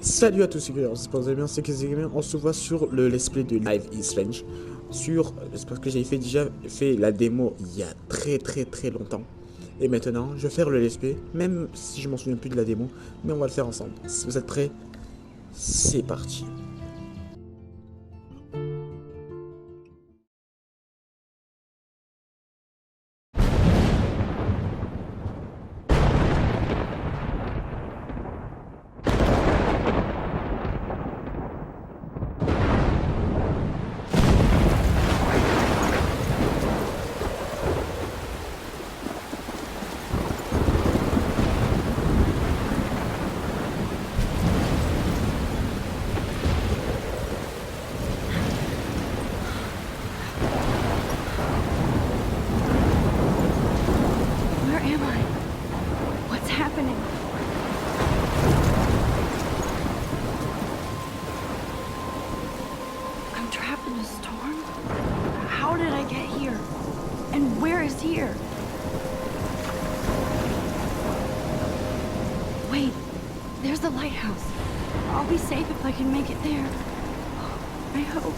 Salut à tous les gars, j'espère que vous allez bien, c'est Gamer. On se voit sur le let's play de Live is Strange. C'est parce que j'avais déjà fait la démo il y a très longtemps. Et maintenant, je vais faire le let's play, même si je m'en souviens plus de la démo, mais on va le faire ensemble. Si vous êtes prêts, c'est parti. Where am I? What's happening? I'm trapped in a storm? How did I get here? And where is here? Wait, there's the lighthouse. I'll be safe if I can make it there. I hope.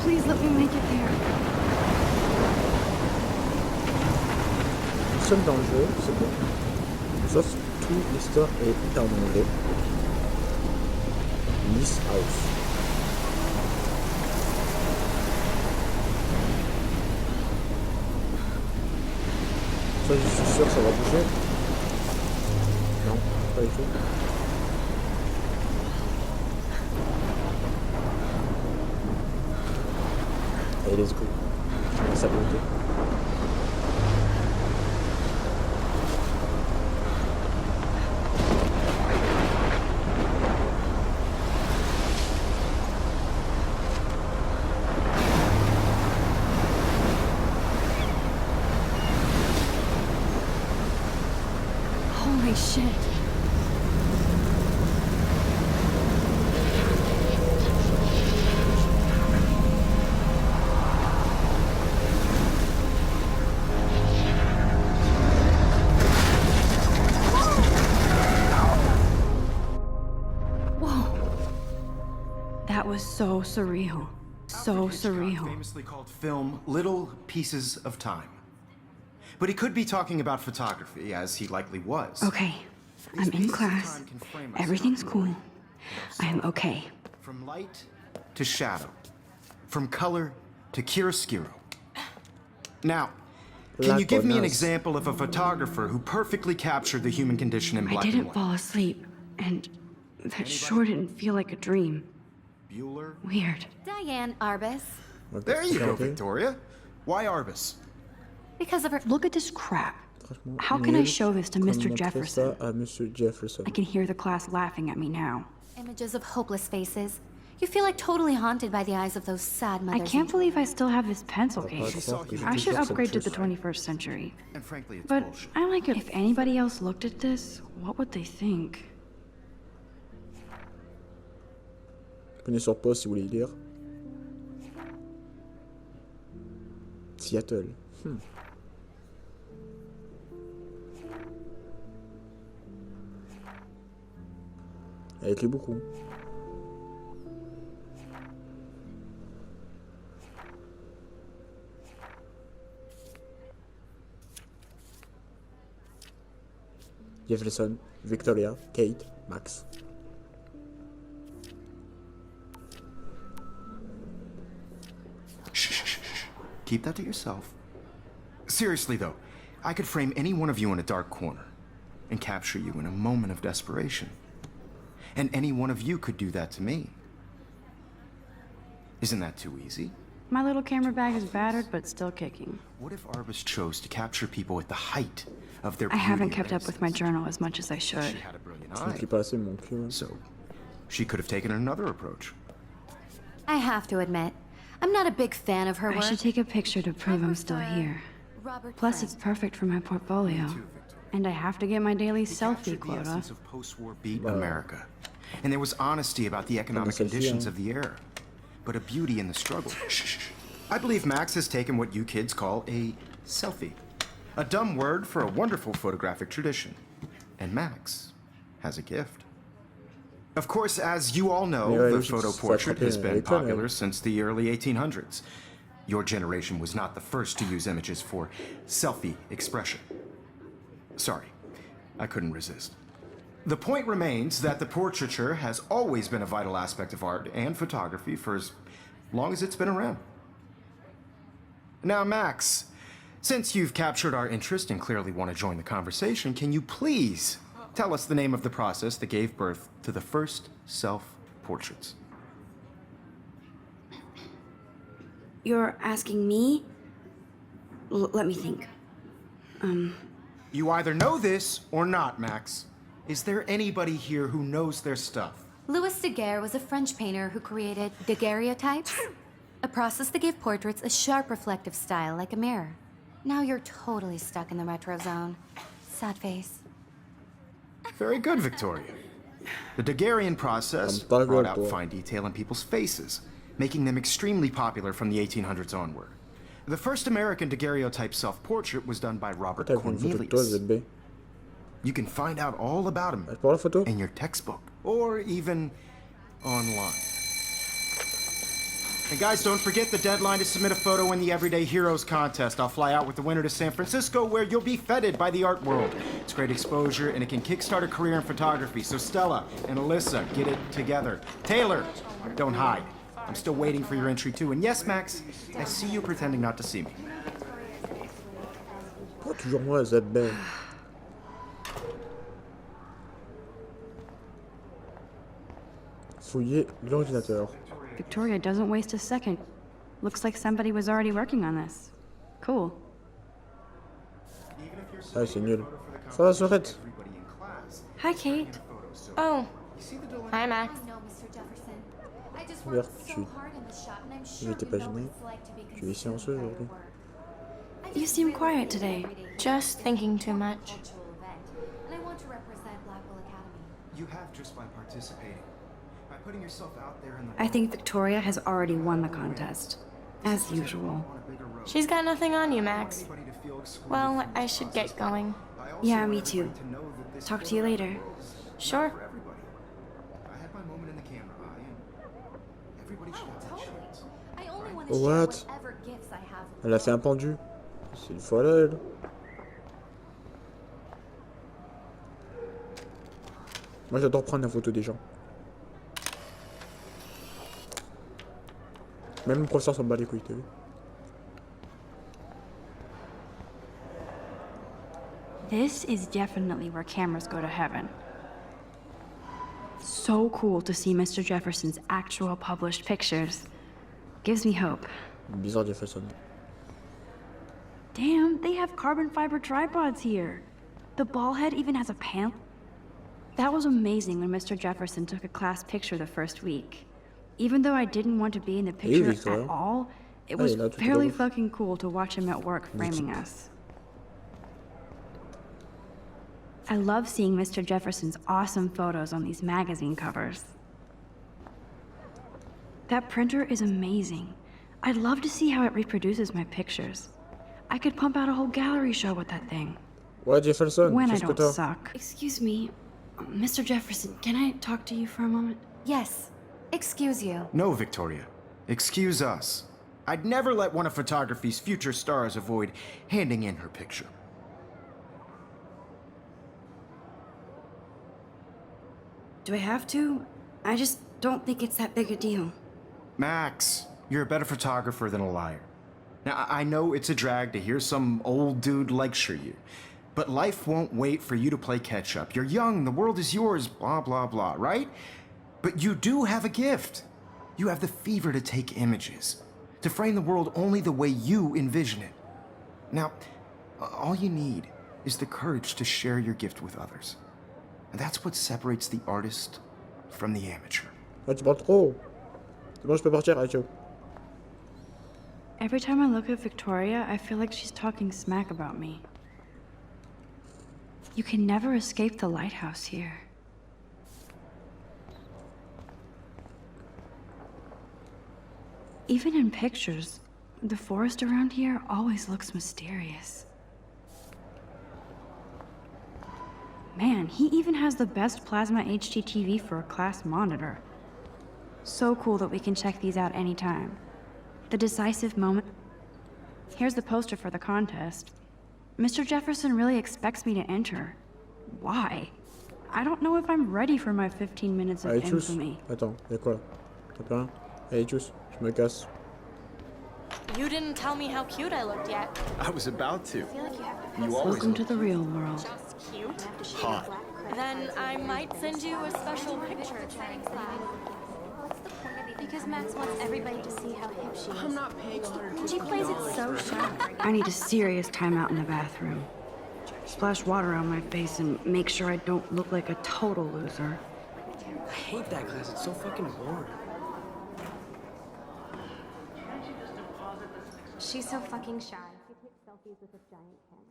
Please let me make it there. Nous sommes dans le jeu, c'est bon. Sauf toute l'histoire est en anglais. Miss House. Ça, je suis sûr que ça va bouger. Non, pas du tout. Allez, let's go. Je vais s'abonner. Holy shit. Whoa. That was so surreal. So surreal. Famously called film Little Pieces of Time. But he could be talking about photography, as he likely was. Okay, I'm in class. Everything's cool. I am okay. From light to shadow. From color to chiaroscuro. Now, can you give me an example of a photographer who perfectly captured the human condition in I black and didn't white? fall asleep, and that sure didn't feel like a dream. Bueller? Weird. Diane Arbus. There you go, Victoria. Why Arbus? Because of her. Look at this crap. How can I show this to Mr. Jefferson? À Monsieur Jefferson. I can hear the class laughing at me now. Images of hopeless faces. You feel like totally haunted by the eyes of those sad I mothers. can't believe I still have this pencil Pas case. croire que j'ai I should toujours cette upgrade to the chose. 21st century. And frankly, it's But bullshit. I like it. If anybody else looked at this, what would they think? Prenez sur pause si vous voulez lire. Seattle. Elle écrit beaucoup. Jefferson, Victoria, Kate, Max. Shh. Keep that to yourself. Seriously, though, I could frame any one of you in a dark corner and capture you in a moment of desperation. And any one of you could do that to me. Isn't that too easy? My little camera bag is battered, but still kicking. What if Arbus chose to capture people at the height of their I haven't beauty kept and up with my innocence? journal as much as I should. She had a brilliant Je ne eye. lis pas assez mon cul. Ouais. So, she could have taken another approach. I have to admit, I'm not a big fan of her I work. should take a picture to prove I'm still prefer here. Robert Plus, Frank. it's perfect for my portfolio. And I have to get my daily selfie Captured the quota. essence of post-war beat America. And there was honesty about the economic selfie, conditions hein. of the era, but a beauty in the struggle. I believe Max has taken what you kids call a selfie. A dumb word for a wonderful photographic tradition. And Max has a gift. Of course, as you all know, Mais ouais, the logique, photo ça faut portrait attraper has been l'école, popular ouais. since the early 1800s. Your generation was not the first to use images for selfie expression. Sorry, I couldn't resist. The point remains that the portraiture has always been a vital aspect of art and photography for as long as it's been around. Now, Max, since you've captured our interest and clearly want to join the conversation, can you please tell us the name of the process that gave birth to the first self-portraits? You're asking me? Let me think. You either know this or not, Max. Is there anybody here who knows their stuff? Louis Daguerre was a French painter who created daguerreotypes, a process that gave portraits a sharp reflective style like a mirror. Now you're totally stuck in the retro zone. Sad face. Very good, Victoria. The Daguerrean process I'm pas brought good, out boy. fine detail in people's faces, making them extremely popular from the 1800s onward. The first American daguerreotype self-portrait was done by Robert T'as vu une photo de toi, Cornelius. ZB? You can find out all about him Tu prends la photo? in your textbook, or even online. And guys, don't forget the deadline to submit a photo in the Everyday Heroes contest. I'll fly out with the winner to San Francisco, where you'll be feted by the art world. It's great exposure, and it can kickstart a career in photography. So Stella and Alyssa, get it together. Taylor, don't hide. I'm still waiting for your entry too. And yes, Max, I see you pretending not to see me. Pourquoi toujours moi, ZB? Fouiller l'ordinateur. Victoria doesn't waste a second. Looks like somebody was already working on this. Cool. Ah, c'est nul. Ça va, Sorette? Hi, Kate. Oh, hi Max. No, Mr. Jefferson. I just Regarde, worked tu so hard in the shop, and I'm sure j'étais you pas know gêné. what it's like to be Tu es considered silencieux a aujourd'hui. work. I You just seem really quiet want today. everyday Just thinking too much. cultural event, and I want to represent Blackwell Academy. You have just by participating, by putting yourself out there in the I think Victoria has already won the contest. As usual. She's got nothing on you, Max. Well, I should get going. Yeah, me too. Talk to you later. Sure. I had my moment in the camera eye, and everybody should have that chance. I only want to What? share whatever gifts I have with Elle a fait un pendu. C'est une folle, elle. Moi, j'adore prendre la photo des gens. Même le professeur s'en bat les couilles, t'as vu? This is definitely where cameras go to heaven. So cool to see Mr. Jefferson's actual published pictures. Gives me hope. Bizarre Jefferson. Damn, they have carbon fiber tripods here. The ball head even has a panel. That was amazing when Mr. Jefferson took a class picture the first week. Even though I didn't want to be in the picture Victoria. at all, it Ah, was il est là, tout à fairly gauche. fucking cool to watch him at work framing us. I love seeing Mr. Jefferson's awesome photos on these magazine covers. That printer is amazing. I'd love to see how it reproduces my pictures. I could pump out a whole gallery show with that thing. Ouais, Jefferson, When I qu'est-ce que don't t'as? suck. Excuse me, Mr. Jefferson, can I talk to you for a moment? Yes. Excuse you. No, Victoria. Excuse us. I'd never let one of photography's future stars avoid handing in her picture. Do I have to? I just don't think it's that big a deal. Max, you're a better photographer than a liar. Now, I know it's a drag to hear some old dude lecture you, but life won't wait for you to play catch up. You're young, the world is yours, blah, blah, blah, right? But you do have a gift. You have the fever to take images, to frame the world only the way you envision it. Now, all you need is the courage to share your gift with others. And that's what separates the artist from the amateur. Ouais, tu parles trop. C'est bon, je peux partir, allez, ciao. Every time I look at Victoria, I feel like she's talking smack about me. You can never escape the lighthouse here. Even in pictures, the forest around here always looks mysterious. Man, he even has the best plasma HDTV for a class monitor. So cool that we can check these out anytime. The decisive moment. Here's the poster for the contest. Mr. Jefferson really expects me to enter. Why? I don't know if I'm ready for my 15 minutes of Allez, tchuss. infamy. Attends, y'a quoi là? T'as pas rien? Allez, tchuss, je me casse. You didn't tell me how cute I looked yet. I was about to. You always Welcome to the real world. Cute? hot. Then I might send you a special picture. Because Max wants everybody to see how hip she is. I'm not paying $150. She plays it so sharp. I need a serious timeout in the bathroom. Splash water on my face and make sure I don't look like a total loser. I hate that class. It's so fucking boring. She's so fucking shy. She takes selfies with a giant camera.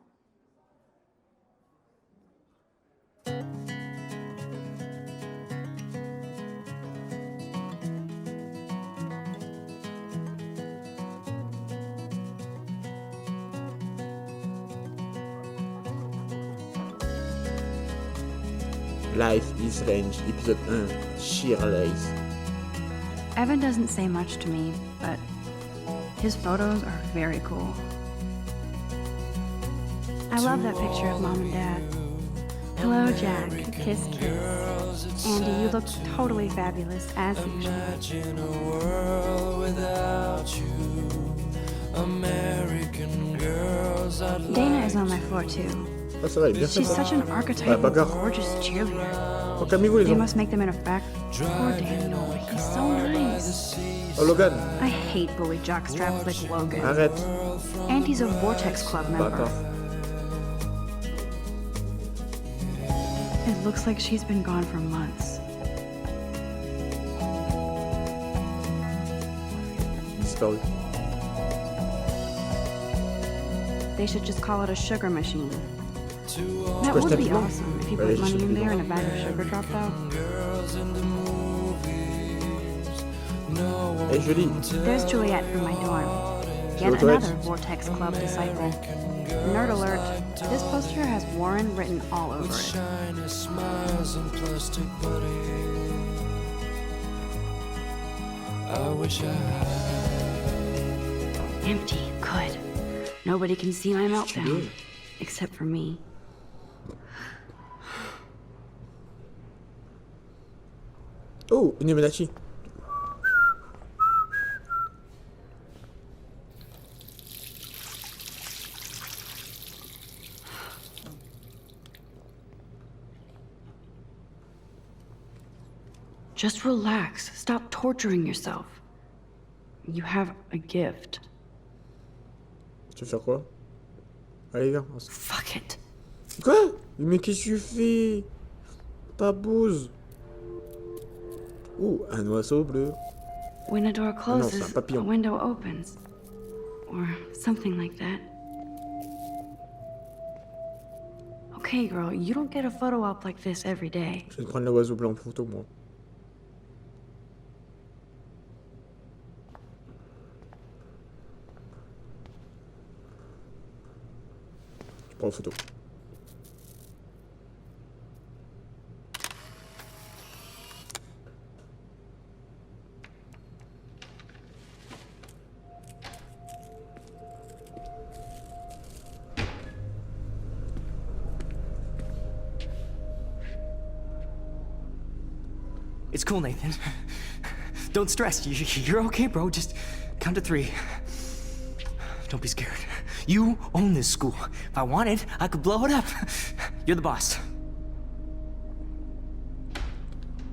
Life is Strange, épisode 1, Shirley's. Evan doesn't say much to me, but his photos are very cool. I love that picture of Mom and Dad. Hello, Jack. Kiss, kiss. Andy, you look totally fabulous, as usual. Imagine a world without you. American girls, I'd Dana is on my floor, too. Ah, ça va, il est bien fait. She's ça. such an archetypal, bagarre. gorgeous cheerleader. Oh, calmez-vous les They gens. must make them in a fact. Poor Daniel. He's so nice. Oh, Logan, I hate bully jockstraps like Logan. arrête. And he's a Vortex Club member. Bâtard. It looks like she's been gone for months. Disparu. They should just call it a sugar machine. That Quoi, would be je tape awesome if you Allez, put je money sais in plus. there and a bag of sugar dropped out. Eh, Julie, There's Juliet from my dorm. Yet Juliet. another Vortex Club disciple. Nerd alert, this poster has Warren written all over it. shiny smiles and plastic buddy. I wish I had. Empty, good. Nobody can see my meltdown, except for me. oh, Illuminati. Just relax. Stop torturing yourself. You have a gift. Tu veux faire quoi? Allez, viens. Fuck it. Quoi? Mais qu'est-ce que tu fais? Ta bouse. Ouh, un oiseau bleu. When a door c'est un closes, a papillon. window opens. Or something like that. Okay, girl, you don't get a photo op like this every day. Je vais te prendre l'oiseau blanc en photo, moi. Je prends en photo. It's cool, Nathan. Don't stress. You're okay, bro. Just count to 3. Don't be scared. You own this school. If I wanted, I could blow it up. You're the boss.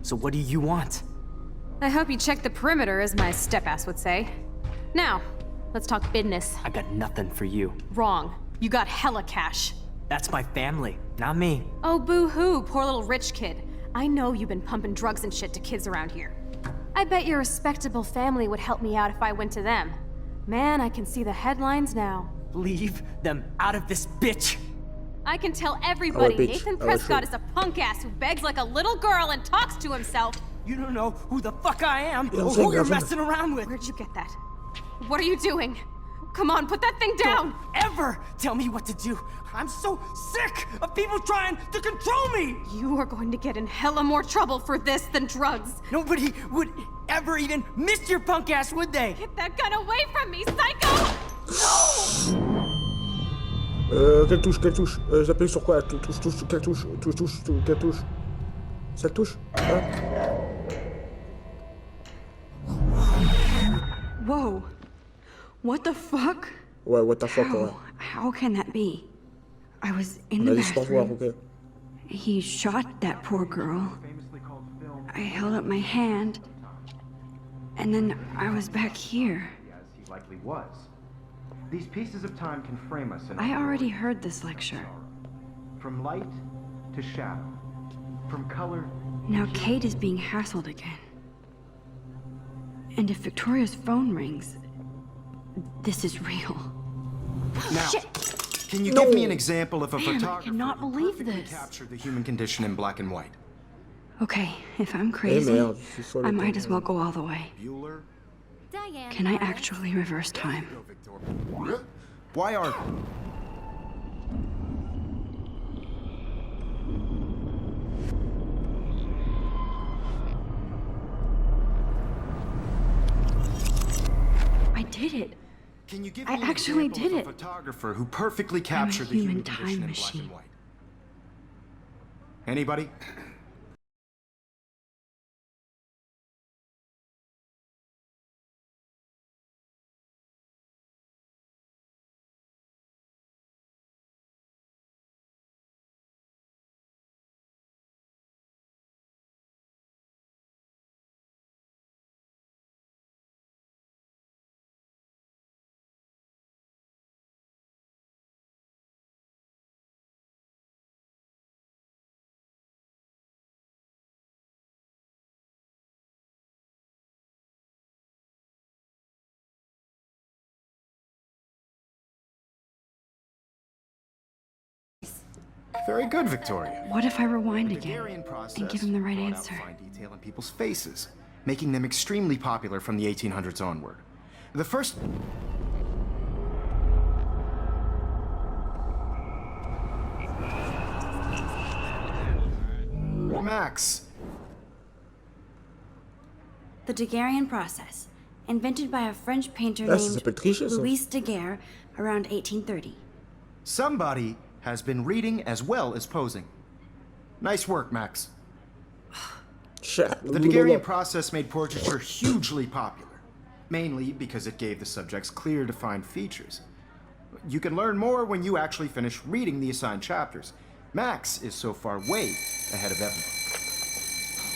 So what do you want? I hope you checked the perimeter, as my step-ass would say. Now, let's talk business. I got nothing for you. Wrong. You got hella cash. That's my family, not me. Oh, boo-hoo, poor little rich kid. I know you've been pumping drugs and shit to kids around here. I bet your respectable family would help me out if I went to them. Man, I can see the headlines now. Leave them out of this bitch. I can tell everybody bitch. Nathan Oh, Prescott sure. is a punk ass who begs like a little girl and talks to himself. You don't know who the fuck I am don't or say who you're nothing. messing around with. Where'd you get that? What are you doing? Come on, put that thing down! Don't ever tell me what to do. I'm so sick of people trying to control me. You are going to get in hella more trouble for this than drugs. Nobody would ever even miss your punk ass, would they? Get that gun away from me, psycho! Quelle touche? J'appuie sur quoi? Touche, quelle touche? Quelle touche? Cette touche? Hein? Whoa. What the fuck? Ouais, what the fuck, ouais. How can that be? I was in On the a dit au revoir, bathroom. ok. He shot that poor girl. I held up my hand, and then I was back here. As he likely was. These pieces of time can frame us in I already heard this lecture. from light to shadow, from color. Now Kate is being hassled again. And if Victoria's phone rings, this is real. Now, can you give me an example of a Man, I photographer cannot who believe perfectly this. captured the human condition in black and white? Okay, if I'm crazy, merde, je suis sur le I might temps. as well go all the way. Bueller? Diane. Can I actually reverse time? Why are... I did it. Can you give I me an actually example did of a it. photographer who perfectly captured the human human condition time in black and machine. white? Anybody? Very good, Victoria. What if I rewind The again Hungarian process and give him the right brought out answer? fine detail in people's faces, making them extremely popular from the 1800s onward. The first... Max. The Daguerrean process, invented by a French painter Ah, ça named s'appelle tricher, ça. Louis Daguerre around 1830. Somebody has been reading as well as posing. Nice work, Max. The Daguerrean process made portraiture hugely popular, mainly because it gave the subjects clear, defined features. You can learn more when you actually finish reading the assigned chapters. Max is so far way ahead of everyone.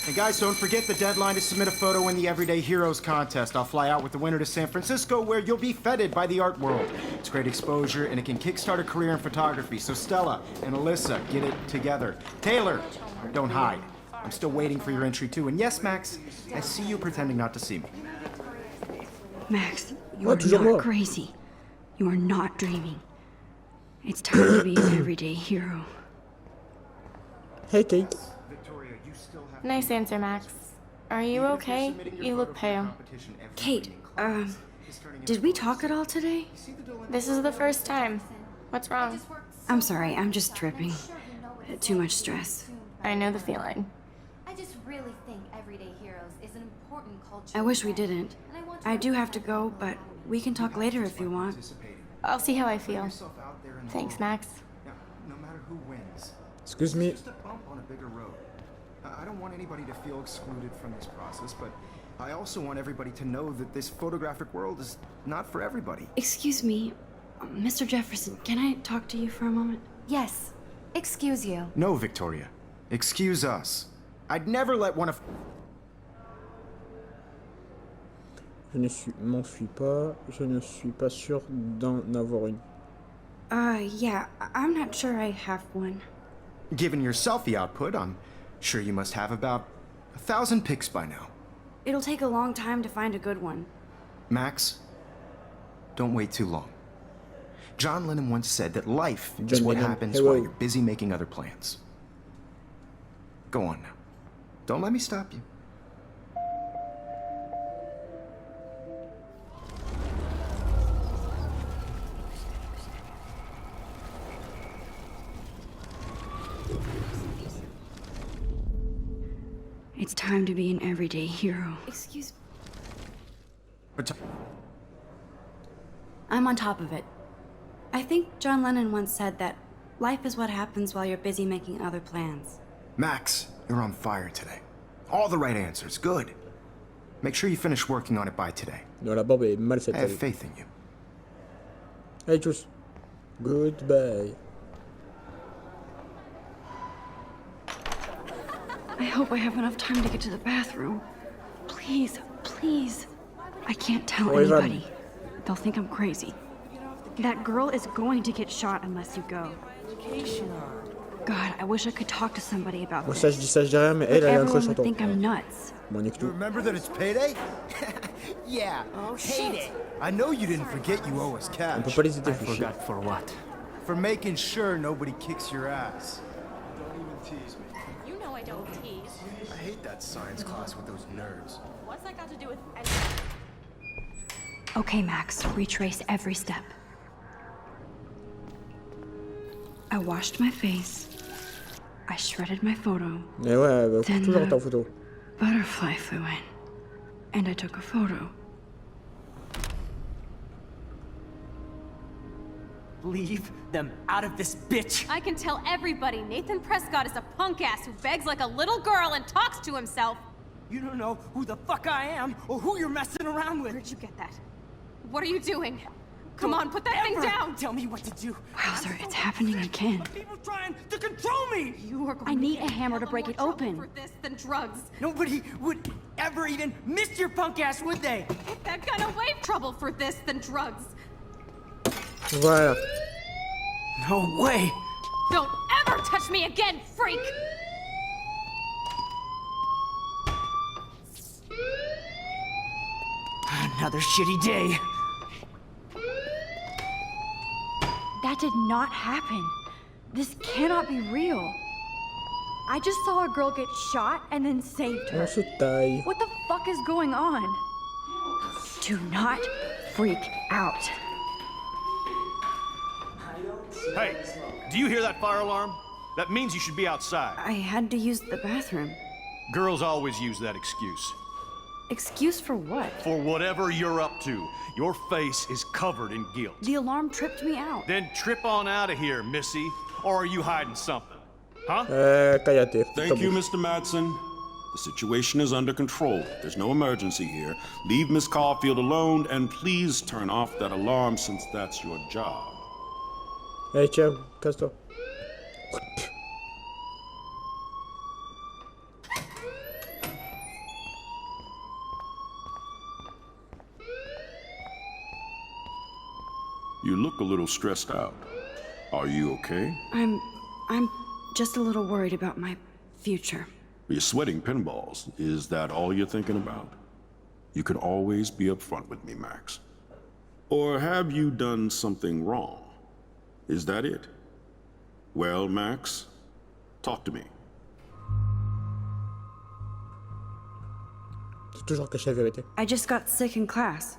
And guys, don't forget the deadline to submit a photo in the Everyday Heroes contest. I'll fly out with the winner to San Francisco, where you'll be feted by the art world. It's great exposure, and it can kickstart a career in photography. So Stella and Alyssa, get it together. Taylor, don't hide. I'm still waiting for your entry too. And yes, Max, I see you pretending not to see me. Max, you Ah, are toujours not moi. crazy. You are not dreaming. It's time to be an everyday hero. Hey, Kate. Victoria, you still have Nice answer, Max. Are you okay? You look pale. Kate, did we talk at all today? This is the first time. What's wrong? I'm sorry, I'm just tripping. Too much stress. I know the feeling. I just really think Everyday Heroes is an important culture. I wish we didn't. I do have to go, but we can talk later if you want. I'll see how I feel. Thanks, Max. Now, no matter who wins, Excuse me. it's just a bump on a bigger road. I don't want anybody to feel excluded from this process, but I also want everybody to know that this photographic world is not for everybody. Excuse me, Mr. Jefferson, can I talk to you for a moment? Yes. Excuse you. No, Victoria. Excuse us. I'd never let one of... Je ne m'enfuis pas. Je ne suis pas sûr d'en avoir une. Yeah, I'm not sure I have one. Given your selfie output, I'm sure you must have about 1,000 pics by now. It'll take a long time to find a good one. Max, don't wait too long. John Lennon once said that life is John what Lennon, happens hello. while you're busy making other plans. Go on now. Don't let me stop you. It's time to be an everyday hero. Excuse. But I'm on top of it. I think John Lennon once said that life is what happens while you're busy making other plans. Max, you're on fire today. All the right answers. Good. Make sure you finish working on it by today. Non, la bombe est mal faite. I have faith in you. Allez tous. Goodbye. I hope I have enough time to get to the bathroom. Please, please. I can't tell Oi, Van. anybody. They'll think I'm crazy. That girl is going to get shot unless you go. God, I wish I could talk to somebody about Bon, this. ça je dis ça, je dis rien, mais But elle a un everyone crush sur would toi. think I'm nuts. Bon, nique tout. Remember that it's payday? Yeah. Oh, hate it. I know you didn't forget you owe us On cash. peut pas les aider, I fais chier. forgot for what? For making sure nobody kicks your ass. You know I don't tease. I hate that science class with those nerds. What's that got to do with Okay, Max, retrace every step. I washed my face. I shredded my photo. Mais ouais, bah, Then toujours ta photo. Butterfly flew in. And I took a photo. Leave them out of this bitch! I can tell everybody Nathan Prescott is a punk ass who begs like a little girl and talks to himself. You don't know who the fuck I am or who you're messing around with. Where'd you get that? What are you doing? Come on, put that thing Ever down! Tell me what to do. Wowzer, it's happening again. People trying to control me. You are going I need to a get hammer to hella break more it trouble open. for this than drugs. Nobody would ever even miss your punk ass, would they? Put that gun away! Trouble for this than drugs. Voilà. No way. Don't ever touch me again, freak! Another shitty day. That did not happen. This cannot be real. I just saw a girl get shot and then saved her. On se taille. What the fuck is going on? Do not freak out. Hey, do you hear that fire alarm? That means you should be outside. I had to use the bathroom. Girls always use that excuse. Excuse for what? For whatever you're up to, your face is covered in guilt. The alarm tripped me out. Then trip on out of here, Missy. Or are you hiding something? Huh? Cállate. Thank you, Mr. Madsen. The situation is under control. There's no emergency here. Leave Miss Caulfield alone, and please turn off that alarm since that's your job. Allez, ciao. Casse-toi. You look a little stressed out. Are you okay? I'm just a little worried about my future. You're sweating pinballs. Is that all you're thinking about? You can always be upfront with me, Max. Or have you done something wrong? Is that it? Well, Max, talk to me. C'est toujours caché la vérité. I just got sick in class.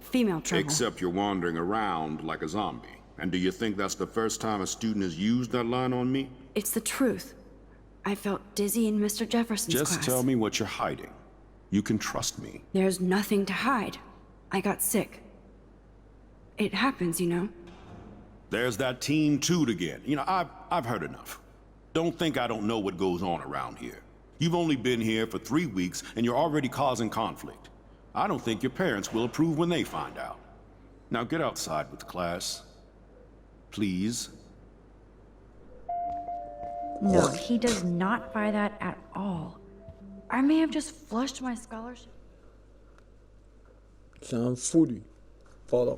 Female trouble. Except you're wandering around like a zombie. And do you think that's the first time a student has used that line on me? It's the truth. I felt dizzy in Mr. Jefferson's class. Just tell me what you're hiding. You can trust me. There's nothing to hide. I got sick. It happens, you know. There's that teen toot again. You know, I've heard enough. Don't think I don't know what goes on around here. You've only been here for 3 weeks and you're already causing conflict. I don't think your parents will approve when they find out. Now get outside with class. Please. No, he does not buy that at all. I may have just flushed my scholarship. C'est un fou, lui. Pardon.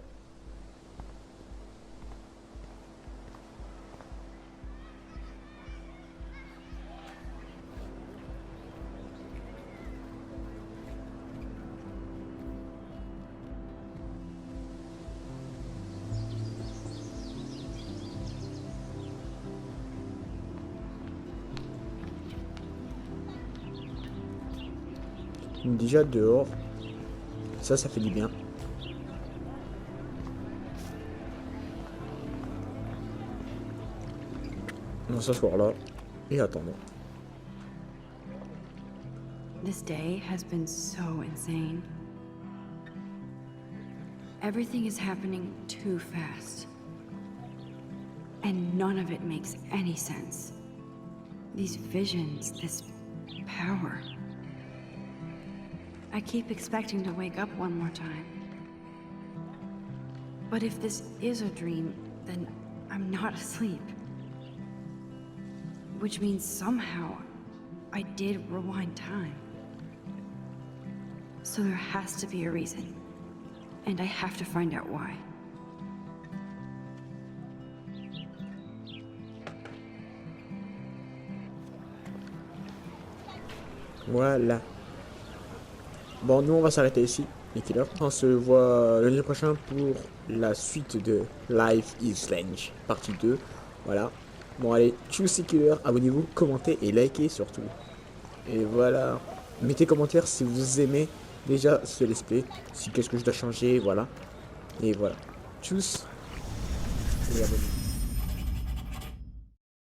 Déjà dehors, ça fait du bien. On va s'asseoir là et attendre. This day has been so insane. Everything is happening too fast. And none of it makes any sense. These visions, this power. I keep expecting to wake up one more time. But if this is a dream, then I'm not asleep. Which means somehow I did rewind time. So there has to be a reason. And I have to find out why. Voilà. Bon, nous on va s'arrêter ici, les killers. On se voit le lundi prochain pour la suite de Life is Strange, partie 2. Voilà. Bon, allez, tchuss les killers, abonnez-vous, commentez et likez surtout. Et voilà. Mettez commentaires si vous aimez déjà ce let's play, si qu'est-ce que je dois changer, voilà. Et voilà. Tchuss. Et abonnez-vous.